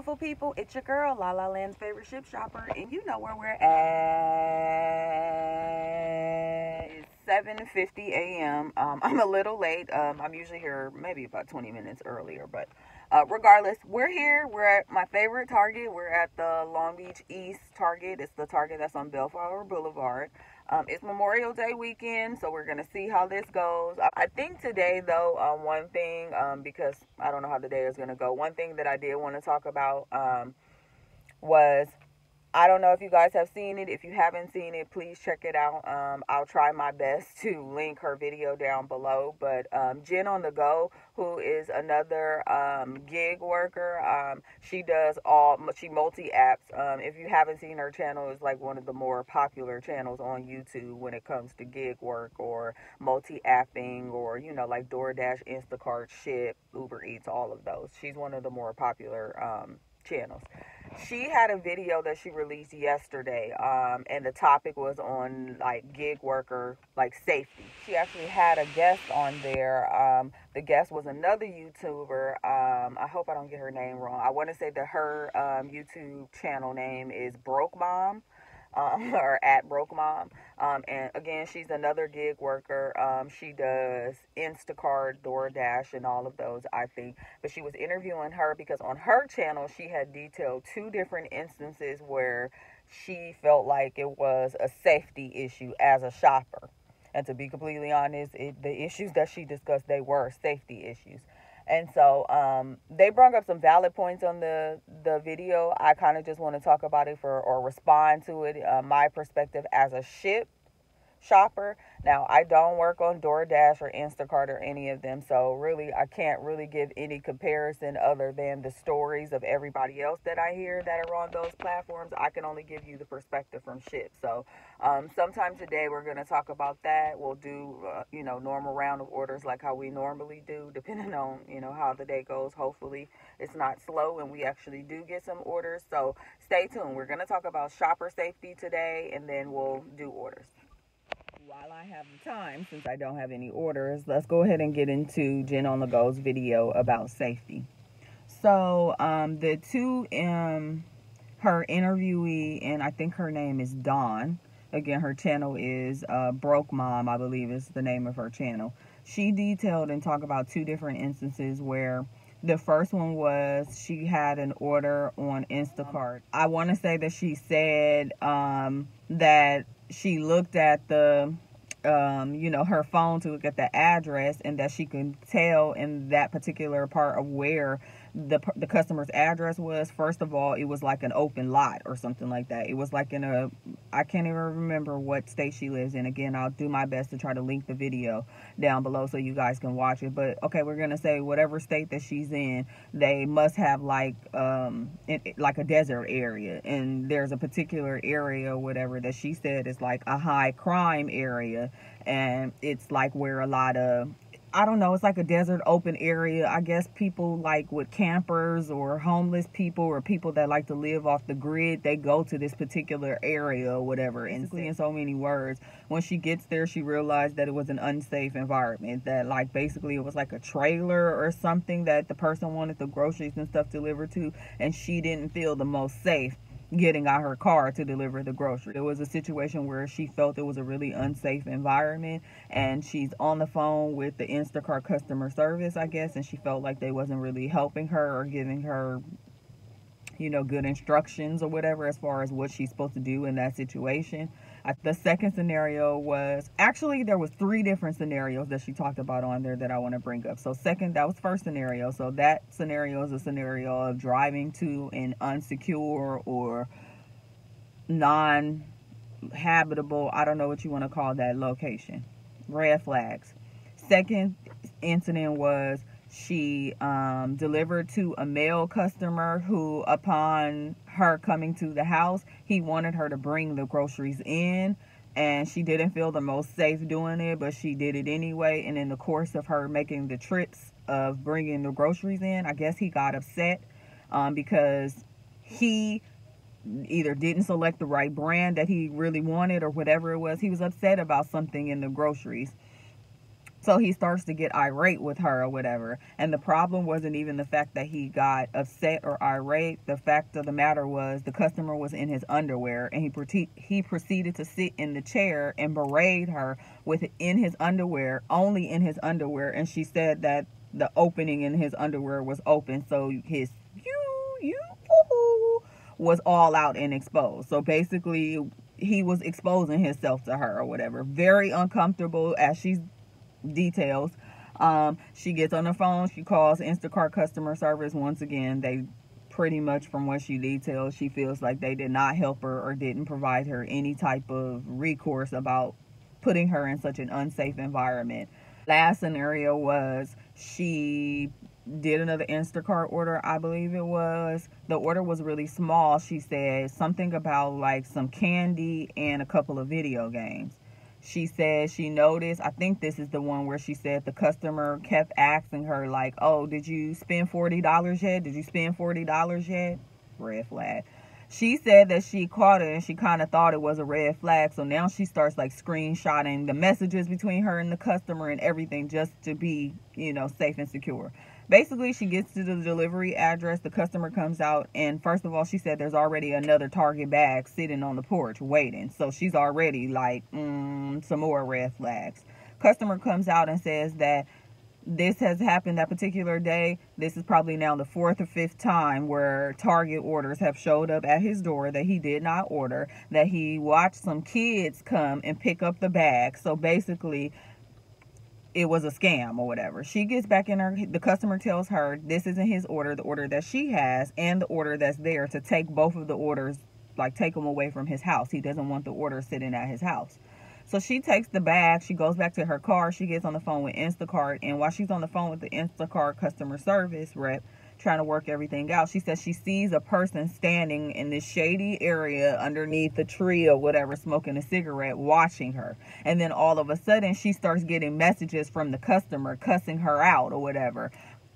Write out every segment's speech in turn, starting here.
beautiful people, it's your girl, LALA Land's favorite Shipt shopper, and you know where we're at. It's 7:50 a.m. I'm a little late. I'm usually here maybe about 20 minutes earlier, but regardless, we're here. We're at my favorite Target. We're at the Long Beach East Target. It's the Target that's on Bellflower Boulevard. It's Memorial Day weekend, so we're going to see how this goes. I think today, though, one thing, because I don't know how the day is going to go, one thing that I did want to talk about was, I don't know if you guys have seen it. If you haven't seen it, please check it out. I'll try my best to link her video down below. But Jen on the Go, who is another gig worker, she multi-apps. If you haven't seen her channel, it's like one of the more popular channels on YouTube when it comes to gig work or multi-apping, or, you know, like DoorDash, Instacart, Shipt, Uber Eats, all of those. She's one of the more popular channels. She had a video that she released yesterday, and the topic was on like gig worker, like safety. She actually had a guest on there. The guest was another YouTuber. I hope I don't get her name wrong. I want to say that her YouTube channel name is Broke Mom. Or at Broke Mom. And again, she's another gig worker. She does Instacart, DoorDash, and all of those, I think. But she was interviewing her because on her channel, she had detailed 2 different instances where she felt like it was a safety issue as a shopper. And to be completely honest, the issues that she discussed, they were safety issues. And so they brought up some valid points on the video. I kind of just want to talk about it or respond to it. My perspective as a Shipt shopper. Now, I don't work on DoorDash or Instacart or any of them, so really I can't really give any comparison other than the stories of everybody else that I hear that are on those platforms. I can only give you the perspective from Shipt. So sometime today we're going to talk about that. We'll do normal round of orders like how we normally do, depending on how the day goes. Hopefully it's not slow and we actually do get some orders, so stay tuned. We're going to talk about shopper safety today, and then we'll do orders. While I have the time, since I don't have any orders, let's go ahead and get into Jen on the Go's video about safety. So the two, her interviewee, and I think her name is Dawn. Again, her channel is Broke Mom, I believe is the name of her channel. She detailed and talked about 2 different instances where the first one was she had an order on Instacart. I want to say that she said that she looked at the her phone to look at the address, and that she could tell in that particular part of where the customer's address was. First of all, it was like an open lot or something like that. It was like in a, I can't even remember what state she lives in. Again, I'll do my best to try to link the video down below so you guys can watch it. But okay, we're gonna say whatever state that she's in, they must have like like a desert area, and there's a particular area or whatever that she said is like a high crime area, and it's like where a lot of, I don't know, it's like a desert open area. I guess people like with campers or homeless people or people that like to live off the grid, they go to this particular area or whatever. And in so many words, when she gets there, she realized that it was an unsafe environment, that like basically it was like a trailer or something that the person wanted the groceries and stuff delivered to, and she didn't feel the most safe getting out her car to deliver the grocery. It was a situation where she felt it was a really unsafe environment, and she's on the phone with the Instacart customer service, I guess, and she felt like they wasn't really helping her or giving her good instructions or whatever as far as what she's supposed to do in that situation. The second scenario was, actually there was 3 different scenarios that she talked about on there that I want to bring up. So that was first scenario. So that scenario is a scenario of driving to an unsecure or non-habitable, I don't know what you want to call that location. Red flags. Second incident was she delivered to a male customer who, upon her coming to the house, he wanted her to bring the groceries in, and she didn't feel the most safe doing it, but she did it anyway. And in the course of her making the trips of bringing the groceries in, I guess he got upset because he either didn't select the right brand that he really wanted or whatever it was. He was upset about something in the groceries. So he starts to get irate with her or whatever. And the problem wasn't even the fact that he got upset or irate. The fact of the matter was the customer was in his underwear, and he proceeded to sit in the chair and berate her in his underwear, only in his underwear. And she said that the opening in his underwear was open, so his was all out and exposed. So basically, he was exposing himself to her or whatever. Very uncomfortable, as she's details. She gets on the phone. She calls Instacart customer service. Once again, they pretty much, from what she details, she feels like they did not help her or didn't provide her any type of recourse about putting her in such an unsafe environment. Last scenario was she did another Instacart order, I believe it was. The order was really small. She said something about like some candy and a couple of video games. She said she noticed, I think this is the one where she said the customer kept asking her like, oh, did you spend $40 yet? Did you spend $40 yet? Red flag. She said that she caught it and she kind of thought it was a red flag. So now she starts like screenshotting the messages between her and the customer and everything just to be, safe and secure. Basically, she gets to the delivery address. The customer comes out, and first of all, she said there's already another Target bag sitting on the porch waiting. So she's already like, some more red flags. Customer comes out and says that this has happened that particular day. This is probably now the 4th or 5th time where Target orders have showed up at his door that he did not order, that he watched some kids come and pick up the bag. So basically, it was a scam or whatever. She gets back in her, the customer tells her this isn't his order, the order that she has and the order that's there, to take both of the orders, like take them away from his house. He doesn't want the order sitting at his house. So she takes the bag, she goes back to her car, she gets on the phone with Instacart, and while she's on the phone with the Instacart customer service rep, trying to work everything out, she says she sees a person standing in this shady area underneath the tree or whatever, smoking a cigarette, watching her. And then all of a sudden she starts getting messages from the customer cussing her out or whatever.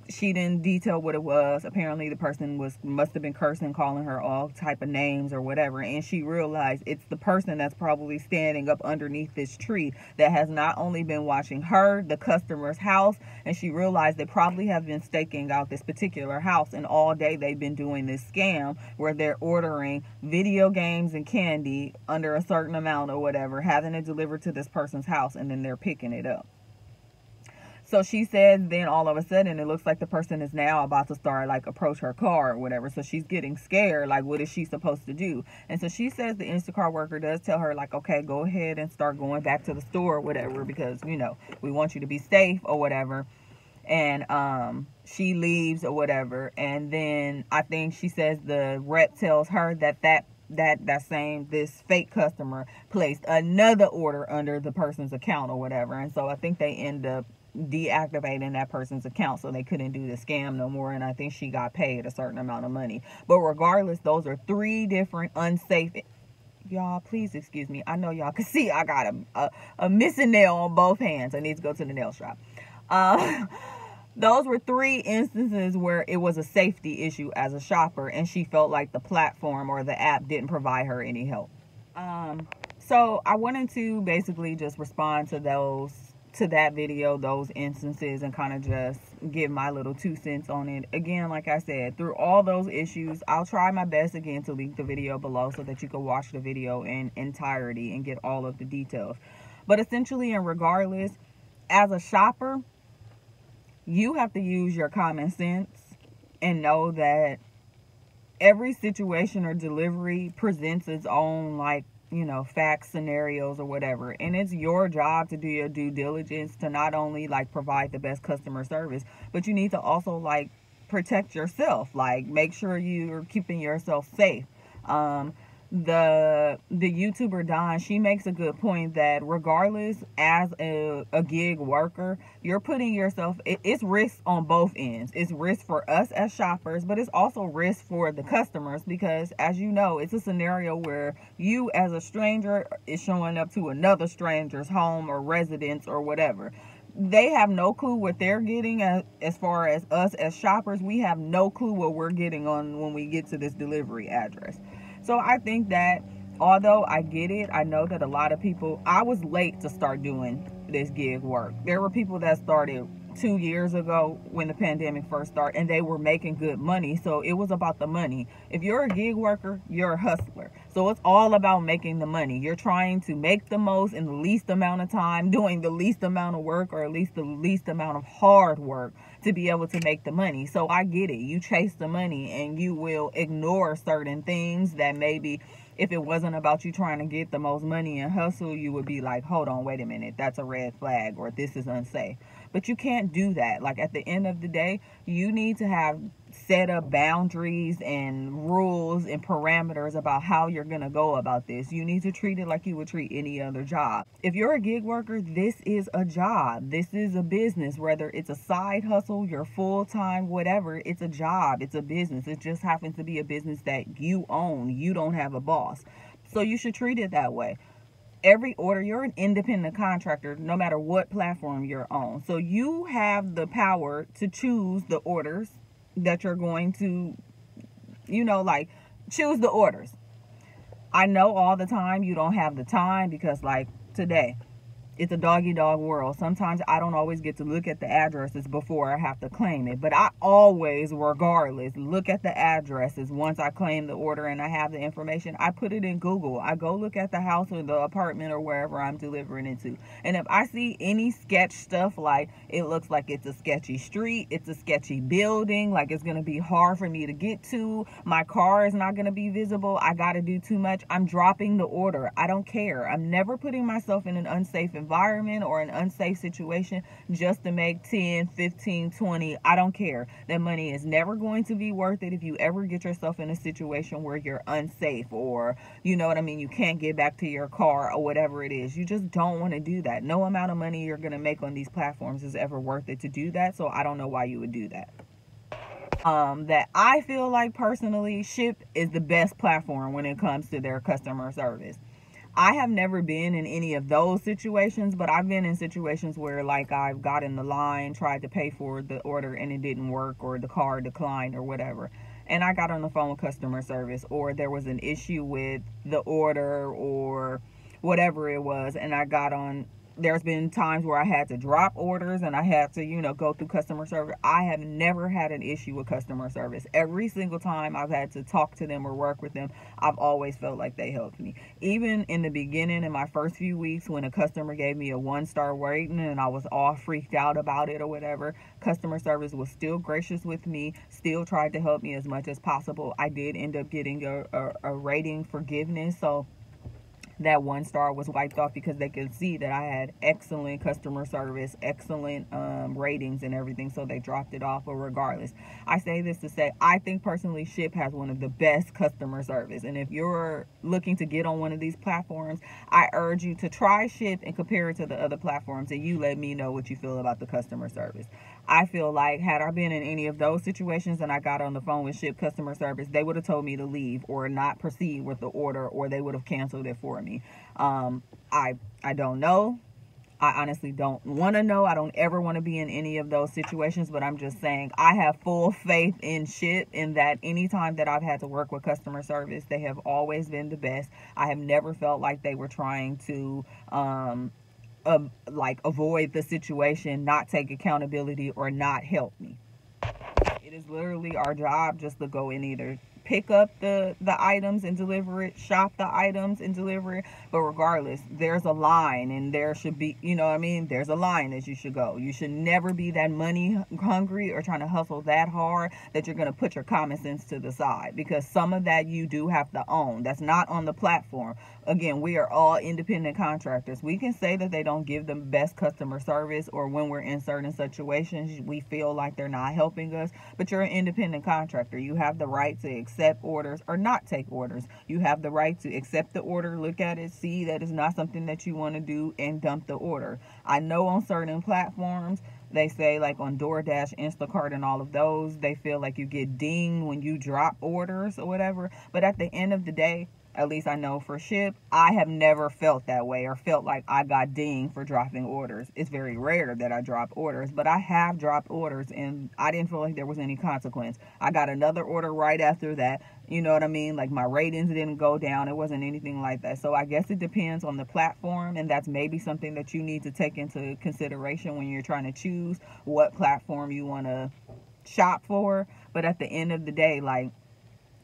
She didn't detail what it was. Apparently the person must have been cursing, calling her all type of names or whatever, and she realized it's the person that's probably standing up underneath this tree that has not only been watching her, the customer's house, and she realized they probably have been staking out this particular house, and all day they've been doing this scam where they're ordering video games and candy under a certain amount or whatever, having it delivered to this person's house, and then they're picking it up. So she says then all of a sudden it looks like the person is now about to start like approach her car or whatever. So she's getting scared, like what is she supposed to do? And so she says the Instacart worker does tell her like, okay, go ahead and start going back to the store or whatever, because we want you to be safe or whatever. And she leaves or whatever. And then I think she says the rep tells her that this fake customer placed another order under the person's account or whatever. And so I think they end up deactivating that person's account so they couldn't do the scam no more, and I think she got paid a certain amount of money. But regardless, those are 3 different unsafe, y'all please excuse me, I know y'all can see I got a missing nail on both hands. I need to go to the nail shop. Those were 3 instances where it was a safety issue as a shopper, and she felt like the platform or the app didn't provide her any help. So I wanted to basically just respond to that video, those instances, and kind of just give my little 2 cents on it. Again, like I said, through all those issues, I'll try my best again to link the video below so that you can watch the video in entirety and get all of the details. But essentially, and regardless, as a shopper, you have to use your common sense and know that every situation or delivery presents its own facts, scenarios, or whatever, and it's your job to do your due diligence to not only provide the best customer service, but you need to also protect yourself, make sure you're keeping yourself safe. The YouTuber Dawn, she makes a good point that regardless, as a gig worker, you're putting yourself, it's risk on both ends. It's risk for us as shoppers, but it's also risk for the customers, because as you know, it's a scenario where you as a stranger is showing up to another stranger's home or residence or whatever. They have no clue what they're getting. As far as us as shoppers, we have no clue what we're getting on when we get to this delivery address. So I think that although I get it, I know that a lot of people, I was late to start doing this gig work. There were people that started 2 years ago when the pandemic first started, and they were making good money. So it was about the money. If you're a gig worker, you're a hustler. So it's all about making the money. You're trying to make the most in the least amount of time, doing the least amount of work, or at least the least amount of hard work to be able to make the money. So I get it. You chase the money and you will ignore certain things that maybe, if it wasn't about you trying to get the most money and hustle, you would be like, hold on, wait a minute, that's a red flag, or this is unsafe. But you can't do that. Like, at the end of the day, you need to have set up boundaries and rules and parameters about how you're going to go about this. You need to treat it like you would treat any other job. If you're a gig worker, this is a job. This is a business. Whether it's a side hustle, your full-time, whatever, it's a job. It's a business. It just happens to be a business that you own. You don't have a boss. So you should treat it that way. Every order, you're an independent contractor, no matter what platform you're on. So you have the power to choose the orders that you're going to, like, choose the orders. I know all the time you don't have the time because, like, today, it's a dog-eat-dog world. Sometimes I don't always get to look at the addresses before I have to claim it. But I always, regardless, look at the addresses once I claim the order and I have the information. I put it in Google. I go look at the house or the apartment or wherever I'm delivering it to. And if I see any sketch stuff, like it looks like it's a sketchy street, it's a sketchy building, like it's going to be hard for me to get to, my car is not going to be visible, I got to do too much, I'm dropping the order. I don't care. I'm never putting myself in an unsafe environment or an unsafe situation just to make 10, 15, 20. I don't care. That money is never going to be worth it if you ever get yourself in a situation where you're unsafe, or you know what I mean, you can't get back to your car or whatever it is. You just don't want to do that. No amount of money you're going to make on these platforms is ever worth it to do that. So I don't know why you would do that. That I feel like personally, Shipt is the best platform when it comes to their customer service. I have never been in any of those situations, but I've been in situations where, like, I've got in the line, tried to pay for the order and it didn't work, or the card declined or whatever. And I got on the phone with customer service, or there was an issue with the order or whatever it was. And there's been times where I had to drop orders and I had to, go through customer service. I have never had an issue with customer service. Every single time I've had to talk to them or work with them, I've always felt like they helped me. Even in the beginning, in my first few weeks, when a customer gave me a 1-star rating and I was all freaked out about it or whatever, customer service was still gracious with me, still tried to help me as much as possible. I did end up getting a rating forgiveness, so that 1-star was wiped off because they could see that I had excellent customer service, excellent ratings and everything, so they dropped it off. But regardless, I say this to say, I think personally Shipt has one of the best customer service. And if you're looking to get on one of these platforms, I urge you to try Shipt and compare it to the other platforms, and you let me know what you feel about the customer service. I feel like had I been in any of those situations and I got on the phone with Shipt customer service, they would have told me to leave or not proceed with the order, or they would have canceled it for me. I don't know. I honestly don't want to know. I don't ever want to be in any of those situations, but I'm just saying I have full faith in Shipt, in that anytime that I've had to work with customer service, they have always been the best. I have never felt like they were trying to avoid the situation, not take accountability, or not help me. It is literally our job just to go and either pick up the items and deliver it, shop the items and deliver it. But regardless, there's a line, and there should be, there's a line that you should go. You should never be that money hungry or trying to hustle that hard that you're going to put your common sense to the side, because some of that you do have to own. That's not on the platform. Again, we are all independent contractors. We can say that they don't give the best customer service, or when we're in certain situations, we feel like they're not helping us, but you're an independent contractor. You have the right to accept orders or not take orders. You have the right to accept the order, look at it, see that it's not something that you want to do, and dump the order. I know on certain platforms, they say, like on DoorDash, Instacart, and all of those, they feel like you get dinged when you drop orders or whatever. But at the end of the day, At least I know for Shipt, I have never felt that way or felt like I got dinged for dropping orders. It's very rare that I drop orders, but I have dropped orders and I didn't feel like there was any consequence. I got another order right after that. You know what I mean? Like my ratings didn't go down. It wasn't anything like that. So I guess it depends on the platform, and that's maybe something that you need to take into consideration when you're trying to choose what platform you want to shop for. But at the end of the day, like,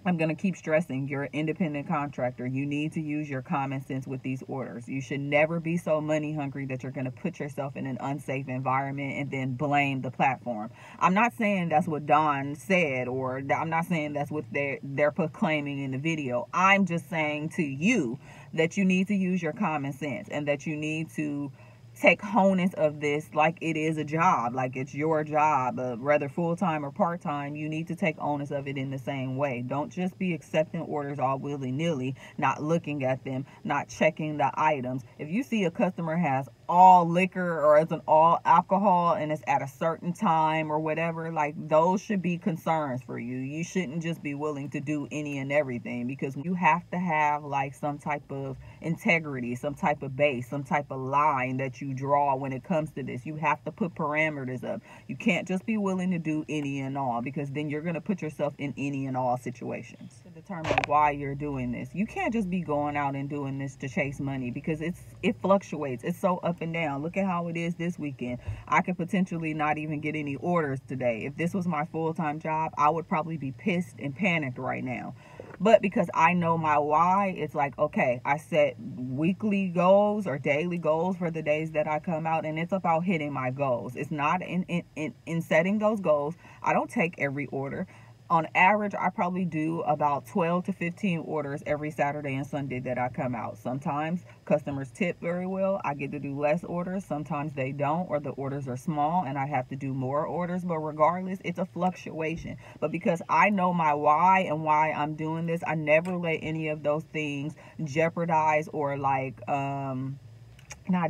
I'm going to keep stressing, you're an independent contractor. You need to use your common sense with these orders. You should never be so money hungry that you're going to put yourself in an unsafe environment and then blame the platform. I'm not saying that's what Dawn said, or I'm not saying that's what they're proclaiming in the video. I'm just saying to you that you need to use your common sense and that you need to take onus of this like it is a job, like it's your job, whether full-time or part-time. You need to take onus of it in the same way. Don't just be accepting orders all willy-nilly, not looking at them, not checking the items. If you see a customer has all liquor or it's an all alcohol and it's at a certain time or whatever, like, those should be concerns for you. You shouldn't just be willing to do any and everything, because you have to have like some type of integrity, some type of base, some type of line that you draw when it comes to this. You have to put parameters up. You can't just be willing to do any and all, because then you're going to put yourself in any and all situations. To determine why you're doing this, you can't just be going out and doing this to chase money, because it fluctuates. It's so up and down. Look at how it is this weekend. I could potentially not even get any orders today. If this was my full-time job, I would probably be pissed and panicked right now. But because I know my why, it's like, okay, I set weekly goals or daily goals for the days that I come out, and it's about hitting my goals. It's not in setting those goals. I don't take every order. On average, I probably do about 12 to 15 orders every Saturday and Sunday that I come out. Sometimes customers tip very well. I get to do less orders. Sometimes they don't, or the orders are small and I have to do more orders. But regardless, it's a fluctuation. But because I know my why and why I'm doing this, I never let any of those things jeopardize or not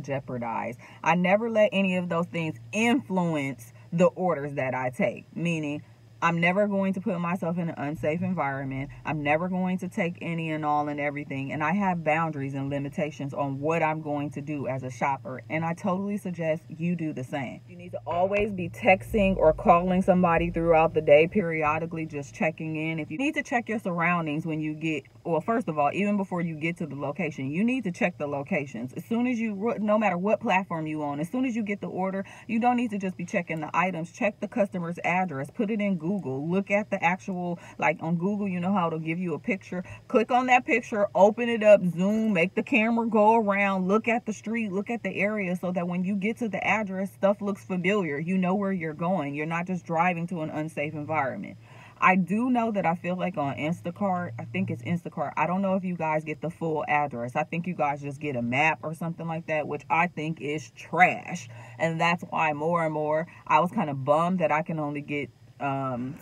jeopardize. I never let any of those things influence the orders that I take. Meaning, I'm never going to put myself in an unsafe environment. I'm never going to take any and all and everything. And I have boundaries and limitations on what I'm going to do as a shopper. And I totally suggest you do the same. You need to always be texting or calling somebody throughout the day, periodically, just checking in. If you need to check your surroundings when you get, well, first of all, even before you get to the location, you need to check the locations. As soon as you, no matter what platform you on, as soon as you get the order, you don't need to just be checking the items. Check the customer's address. Put it in Google. Look at the actual, like on Google, you know how it'll give you a picture. Click on that picture, open it up, zoom, make the camera go around, look at the street, look at the area, so that when you get to the address, stuff looks familiar. You know where you're going. You're not just driving to an unsafe environment. I do know that I feel like on Instacart, I think it's Instacart, I don't know if you guys get the full address. I think you guys just get a map or something like that, which I think is trash. And that's why more and more, I was kind of bummed that I can only get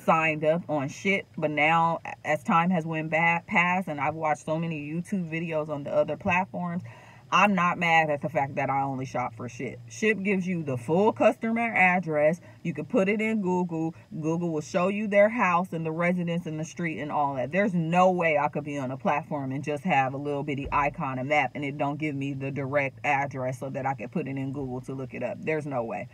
signed up on Shipt. But now, as time has went past and I've watched so many YouTube videos on the other platforms, I'm not mad at the fact that I only shop for Shipt. Shipt gives you the full customer address. You can put it in Google. Google will show you their house and the residence and the street and all that. There's no way I could be on a platform and just have a little bitty icon and map and it don't give me the direct address so that I can put it in Google to look it up. There's no way.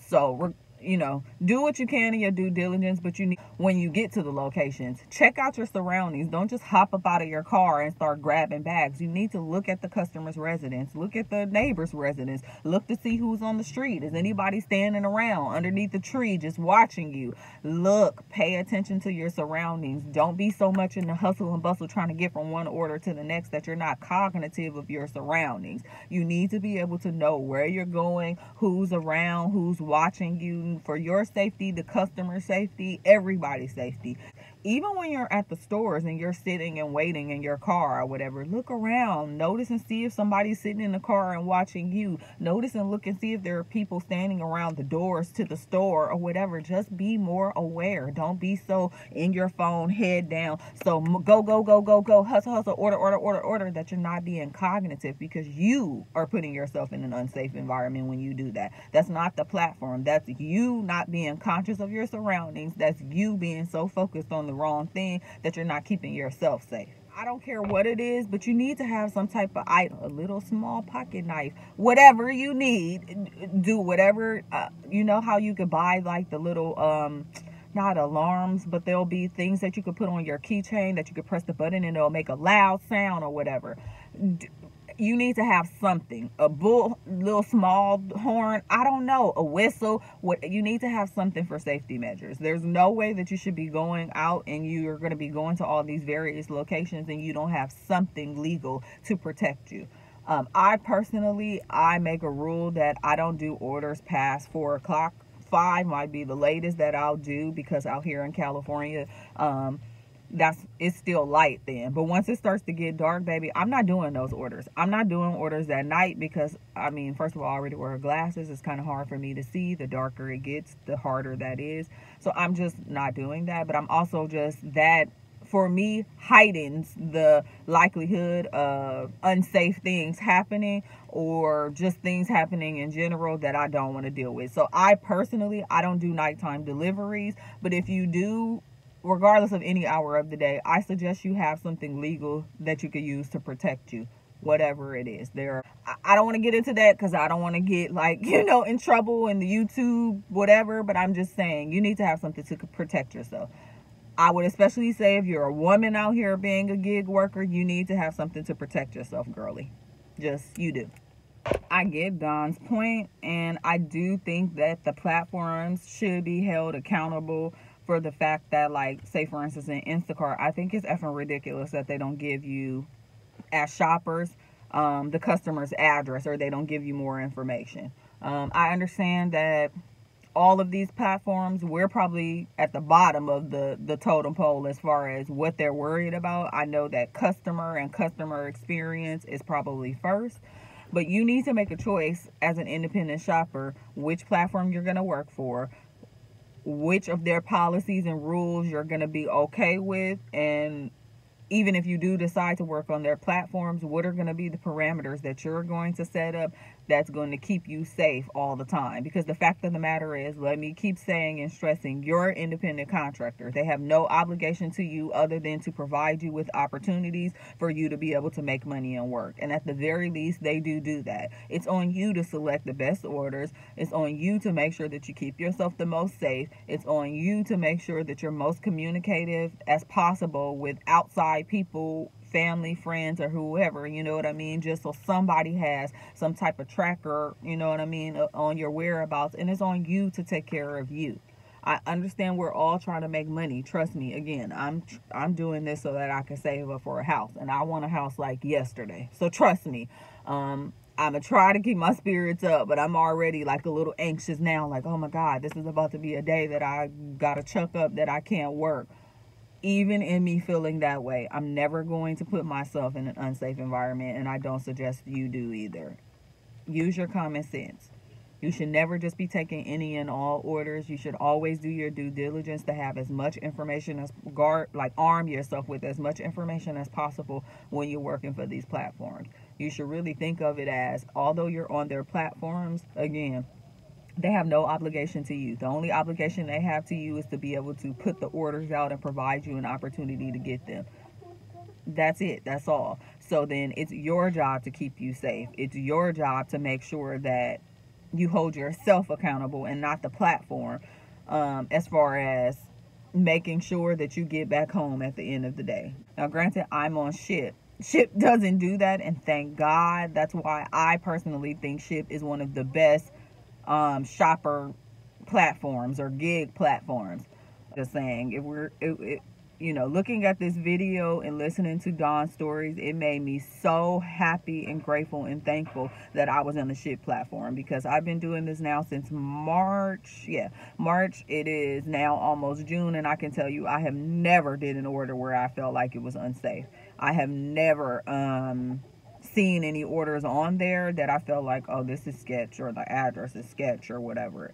So, you know, do what you can in your due diligence, but you need, when you get to the locations, check out your surroundings. Don't just hop up out of your car and start grabbing bags. You need to look at the customer's residence, look at the neighbor's residence, look to see who's on the street. Is anybody standing around underneath the tree just watching you? Look, pay attention to your surroundings. Don't be so much in the hustle and bustle trying to get from one order to the next that you're not cognitive of your surroundings. You need to be able to know where you're going, who's around, who's watching you, for your safety, the customer safety, everybody's safety. Even when you're at the stores and you're sitting and waiting in your car or whatever, look around, notice and see if somebody's sitting in the car and watching you. Notice and look and see if there are people standing around the doors to the store or whatever. Just be more aware. Don't be so in your phone, head down. So go, hustle, order, that you're not being cognitive, because you are putting yourself in an unsafe environment when you do that. That's not the platform. That's you not being conscious of your surroundings. That's you being so focused on the wrong thing that you're not keeping yourself safe. I don't care what it is, but you need to have some type of item, a little small pocket knife, whatever you need. Do whatever, you know how you could buy like the little, not alarms, but there'll be things that you could put on your keychain that you could press the button and it'll make a loud sound or whatever. You need to have something, a little small horn, I don't know, a whistle. What you need to have something for safety measures. There's no way that you should be going out and you're going to be going to all these various locations and you don't have something legal to protect you. I personally, I make a rule that I don't do orders past 4 o'clock. 5 might be the latest that I'll do, because out here in California, it's still light then. But once it starts to get dark, baby, I'm not doing those orders. I'm not doing orders at night because, I mean, first of all, I already wear glasses. It's kind of hard for me to see. The darker it gets, the harder that is. So I'm just not doing that. But I'm also just, that for me heightens the likelihood of unsafe things happening, or just things happening in general that I don't want to deal with. So I personally, I don't do nighttime deliveries. But if you do, regardless of any hour of the day, I suggest you have something legal that you could use to protect you, whatever it is. I don't want to get into that because I don't want to get, like, you know, in trouble in the YouTube, whatever, but I'm just saying you need to have something to protect yourself. I would especially say if you're a woman out here being a gig worker, you need to have something to protect yourself, girly. Just, you do. I get Don's point, and I do think that the platforms should be held accountable for the fact that, like, say for instance in Instacart, I think it's effing ridiculous that they don't give you, as shoppers, the customer's address, or they don't give you more information. I understand that all of these platforms, we're probably at the bottom of the totem pole as far as what they're worried about. I know that customer and customer experience is probably first, but you need to make a choice as an independent shopper which platform you're going to work for, which of their policies and rules you're going to be okay with, and even if you do decide to work on their platforms, what are going to be the parameters that you're going to set up that's going to keep you safe all the time? Because the fact of the matter is, let me keep saying and stressing, you're an independent contractor. They have no obligation to you other than to provide you with opportunities for you to be able to make money and work. And at the very least, they do that. It's on you to select the best orders. It's on you to make sure that you keep yourself the most safe. It's on you to make sure that you're most communicative as possible with outside people, family, friends, or whoever, you know what I mean, just so somebody has some type of tracker, you know what I mean, on your whereabouts. And it's on you to take care of you. I understand we're all trying to make money. Trust me, again, I'm doing this so that I can save up for a house, and I want a house like yesterday. So trust me, I'm gonna try to keep my spirits up, but I'm already like a little anxious now, like, oh my God, this is about to be a day that I gotta chuck up, that I can't work. Even in me feeling that way, I'm never going to put myself in an unsafe environment, and I don't suggest you do either. Use your common sense. You should never just be taking any and all orders. You should always do your due diligence to have as much information as arm yourself with as much information as possible when you're working for these platforms. You should really think of it as, although you're on their platforms, again, they have no obligation to you. The only obligation they have to you is to be able to put the orders out and provide you an opportunity to get them. That's it. That's all. So then it's your job to keep you safe. It's your job to make sure that you hold yourself accountable and not the platform, as far as making sure that you get back home at the end of the day. Now, granted, I'm on Shipt. Shipt doesn't do that, and thank God. That's why I personally think Shipt is one of the best shopper platforms or gig platforms. Just saying, you know, looking at this video and listening to Dawn's stories, it made me so happy and grateful and thankful that I was on the Shipt platform, because I've been doing this now since March. Yeah, March. It is now almost June, and I can tell you I have never did an order where I felt like it was unsafe. I have never seen any orders on there that I felt like, oh, this is sketch, or the address is sketch, or whatever.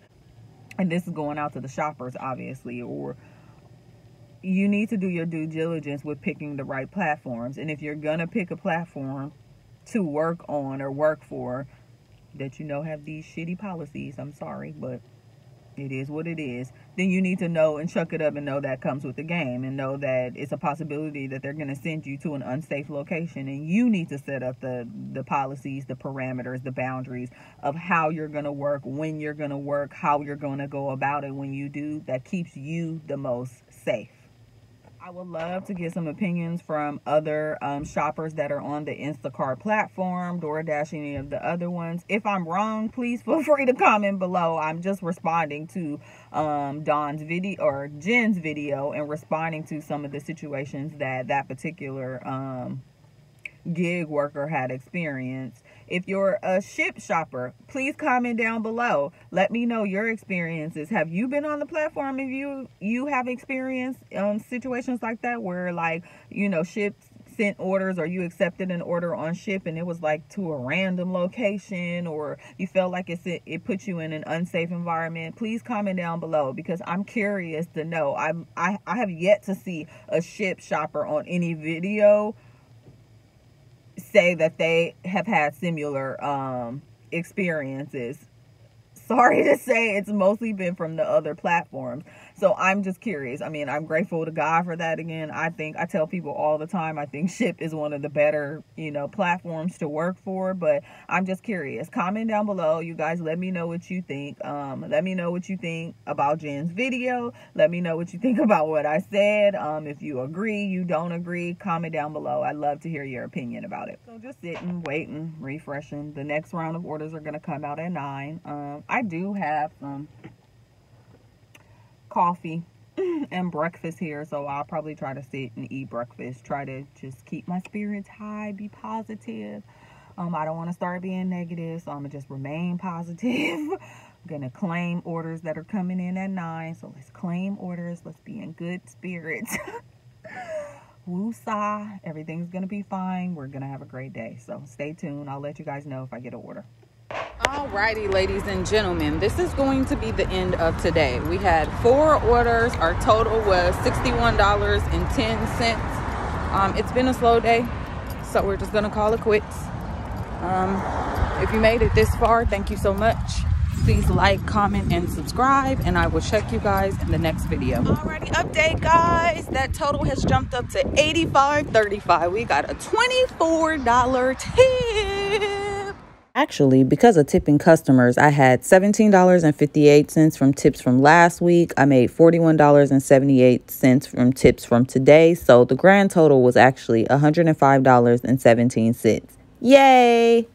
And this is going out to the shoppers, obviously. Or you need to do your due diligence with picking the right platforms. And if you're gonna pick a platform to work on or work for that you know have these shitty policies, I'm sorry, but it is what it is, then you need to know and chuck it up and know that comes with the game, and know that it's a possibility that they're going to send you to an unsafe location, and you need to set up the policies, the parameters, the boundaries of how you're going to work, when you're going to work, how you're going to go about it when you do. That keeps you the most safe. I would love to get some opinions from other shoppers that are on the Instacart platform, DoorDash, any of the other ones. If I'm wrong, please feel free to comment below. I'm just responding to Dawn's video or Jen's video, and responding to some of the situations that particular gig worker had experienced. If you're a Shipt shopper, please comment down below. Let me know your experiences. Have you been on the platform? If you have experienced situations like that, where, like, you know, Shipt sent orders, or you accepted an order on Shipt and it was like to a random location, or you felt like it put you in an unsafe environment, please comment down below, because I'm curious to know. I have yet to see a Shipt shopper on any video say that they have had similar experiences. Sorry to say, it's mostly been from the other platforms. So I'm just curious. I mean, I'm grateful to God for that. Again, I tell people all the time, I think Shipt is one of the better, you know, platforms to work for. But I'm just curious. Comment down below, you guys. Let me know what you think. Let me know what you think about Jen's video. Let me know what you think about what I said. If you agree, you don't agree, comment down below. I'd love to hear your opinion about it. So just sitting, waiting, refreshing. The next round of orders are going to come out at 9. I do have some coffee and breakfast here, so I'll probably try to sit and eat breakfast. Try to just keep my spirits high, be positive. I don't want to start being negative, so I'm gonna just remain positive. I'm gonna claim orders that are coming in at 9, so let's claim orders. Let's be in good spirits. Woo-sa, everything's gonna be fine. We're gonna have a great day, so stay tuned. I'll let you guys know if I get an order. Alrighty, ladies and gentlemen, this is going to be the end of today. We had 4 orders. Our total was $61.10. It's been a slow day, so we're just gonna call it quits. If you made it this far, thank you so much. Please like, comment, and subscribe, and I will check you guys in the next video. Alrighty, update, guys. That total has jumped up to $85.35. We got a $24 tip. Actually, because of tipping customers, I had $17.58 from tips from last week. I made $41.78 from tips from today. So the grand total was actually $105.17. Yay!